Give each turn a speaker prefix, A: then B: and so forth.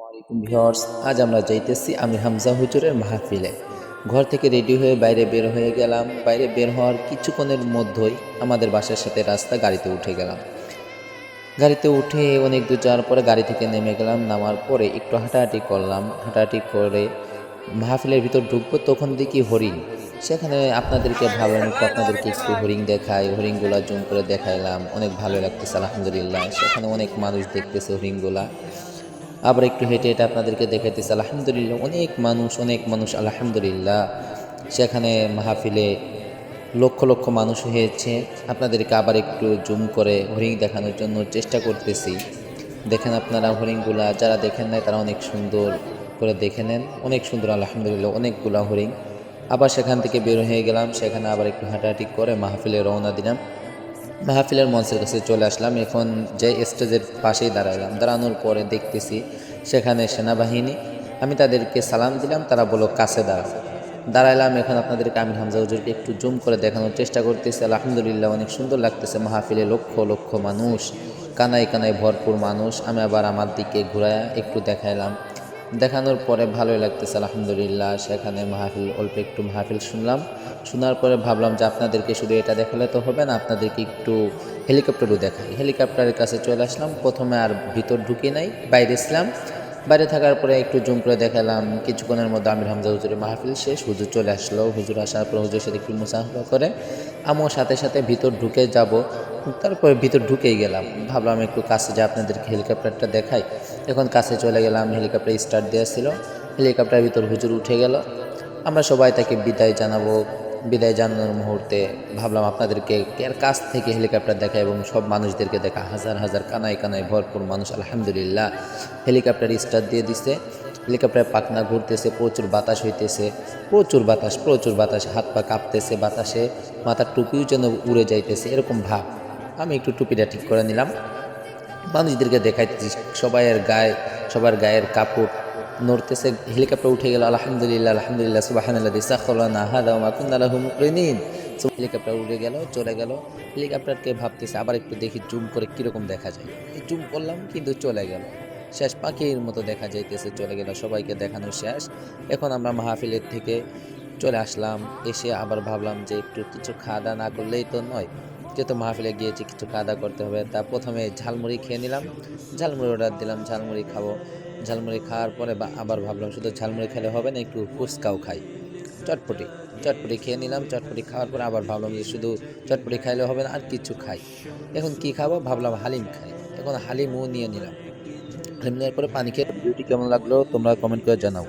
A: ওয়ালাইকুম ভিউয়ার্স, আজ আমরা যাইতেছি আমি হামজা হুজুরের মাহফিলে। ঘর থেকে রেডি হয়ে বাইরে বের হয়ে গেলাম। বাইরে বের হওয়ার কিছুক্ষণের মধ্যেই আমাদের বাসার সাথে রাস্তা, গাড়িতে উঠে গেলাম। গাড়িতে উঠে অনেক দূর যাওয়ার পরে গাড়ি থেকে নেমে গেলাম। নামার পরে একটু হাঁটাহাঁটি করলাম। হাঁটাহাঁটি করে মাহফিলের ভিতর ঢুকবো, তখন দেখি হরিণ। সেখানে আপনাদেরকে ভাবলাম একটু আপনাদেরকে একটু হরিণ দেখাই। হরিণগুলা জুম করে দেখাইলাম, অনেক ভালো লাগতেছে আলহামদুলিল্লাহ। সেখানে অনেক মানুষ দেখতেছে হরিণগুলা। আবার একটু হেঁটে হেঁটে আপনাদেরকে দেখাইতেছে আলহামদুলিল্লাহ, অনেক মানুষ আলহামদুলিল্লাহ। সেখানে মাহফিলে লক্ষ লক্ষ মানুষ হয়েছে। আপনাদেরকে আবার একটু জুম করে হরিণ দেখানোর জন্য চেষ্টা করতেছি। দেখেন আপনারা হরিণগুলা, যারা দেখেন নাই তারা অনেক সুন্দর করে দেখে নেন। অনেক সুন্দর আলহামদুলিল্লাহ, অনেকগুলা হরিণ। আবার সেখান থেকে বের হয়ে গেলাম। সেখানে আবার একটু হাঁটাহাঁটি করে মাহফিলে রওনা দিলাম। মাহফিলের মঞ্চের কাছে চলে আসলাম। এখন যে স্টেজের পাশেই দাঁড়ালাম। দাঁড়ানোর পরে দেখতেছি সেখানে সেনাবাহিনী। আমি তাদেরকে সালাম দিলাম, তারা বলল কাছে দাঁড়াও। দাঁড়াইলাম। এখন আপনাদেরকে আমি হামজা হুজুরকে একটু জুম করে দেখানোর চেষ্টা করতেছি। আলহামদুলিল্লাহ, অনেক সুন্দর লাগতেছে। মাহফিলে লক্ষ লক্ষ মানুষ, কানায় কানায় ভরপুর মানুষ। আমি আবার আমার দিকে ঘুরায় একটু দেখাইলাম। দেখানোর পরে ভালোই লাগতেছে আলহামদুলিল্লাহ। সেখানে মাহফিল, অল্প একটু মাহফিল শুনলাম। শোনার পরে ভাবলাম যে আপনাদেরকে শুধু এটা দেখালে তো হবে না, আপনাদেরকে একটু হেলিকপ্টারও দেখাই। হেলিকপ্টারের কাছে চলে আসলাম। প্রথমে আর ভিতর ঢুকি নাই, বাইরে ছিলাম। বাইরে থাকার পরে একটু জুম করে দেখালাম। কিছুক্ষণের মধ্যে আমির হামজা হুজুরের মাহফিল শেষ, হুজুর চলে আসলো। হুজুর আসার পর হুজুরের সাথে একটু মুসাফা করে আমিও সাথে সাথে ভিতর ঢুকে যাব। তারপরে ভিতর ঢুকেই গেলাম। ভাবলাম একটু কাছে যে আপনাদেরকে হেলিকপ্টারটা দেখাই। এখন কাছে চলে গেলাম। হেলিকপ্টার স্টার্ট দেওয়া ছিল। হেলিকপ্টারের ভিতর হুজুর উঠে গেল। আমরা সবাই তাকে বিদায় জানাবো। বিদায় জানানোর মুহূর্তে ভাবলাম আপনাদেরকে এর কাছ থেকে হেলিকপ্টার দেখা এবং সব মানুষদেরকে দেখা। হাজার হাজার কানায় কানায় ভরপুর মানুষ আলহামদুলিল্লাহ। হেলিকপ্টার স্টার্ট দিয়ে দিছে। হেলিকপ্টারের পাখনা ঘুরতেছে, প্রচুর বাতাস হইতেছে। প্রচুর বাতাস, হাত পা কাঁপতেছে বাতাসে। মাথার টুপিও যেন উড়ে যাইতেছে, এরকম ভাব। আমি একটু টুপিটা ঠিক করে নিলাম। মানুষদেরকে দেখাইতেছি সবার গায়ের কাপড় নড়তেছে। হেলিকপ্টার উঠে গেল। আলহামদুলিল্লাহ আলহামদুলিল্লাহ সুবহানাল্লাযী সাখখারানা হাযা ওয়া মা কুন্না লাহু মুকরিনিন। হেলিকপ্টার উড়ে গেল, চলে গেল। হেলিকপ্টারকে ভাবতেছে আবার একটু দেখি জুম করে কিরকম দেখা যায়। জুম করলাম কিন্তু চলে গেল। শেষ, পাখির মতো দেখা যাইতেছে, চলে গেল। সবাইকে দেখানো শেষ। এখন আমরা মাহফিলের থেকে চলে আসলাম। এসে আবার ভাবলাম যে একটু কিছু খাওয়া দাওয়া না করলেই তো নয়, যেহেতু মাহফিলে গিয়েছি কিছু খাওয়া দাওয়া করতে হবে। তা প্রথমে ঝালমুড়ি খেয়ে নিলাম। ঝালমুড়ি অর্ডার দিলাম, ঝালমুড়ি খাবো। ঝালমুড়ি খাওয়ার পরে আবার ভাবলাম শুধু ঝালমুড়ি খেলে হবে না, একটু ফুচকাও খাই। চটপটি চটপটি খেয়ে নিলাম। চটপটি খাওয়ার পরে আবার ভাবলাম যে শুধু চটপটি খাইলে হবে না, আর কিছু খাই। এখন কি খাবো, ভাবলাম হালিম খাই। এখন হালিমও নিয়ে নিলাম। হালিম নেওয়ার পরে পানি খেয়ে ভিডিওটি কেমন লাগলো তোমরা কমেন্ট করে জানাও।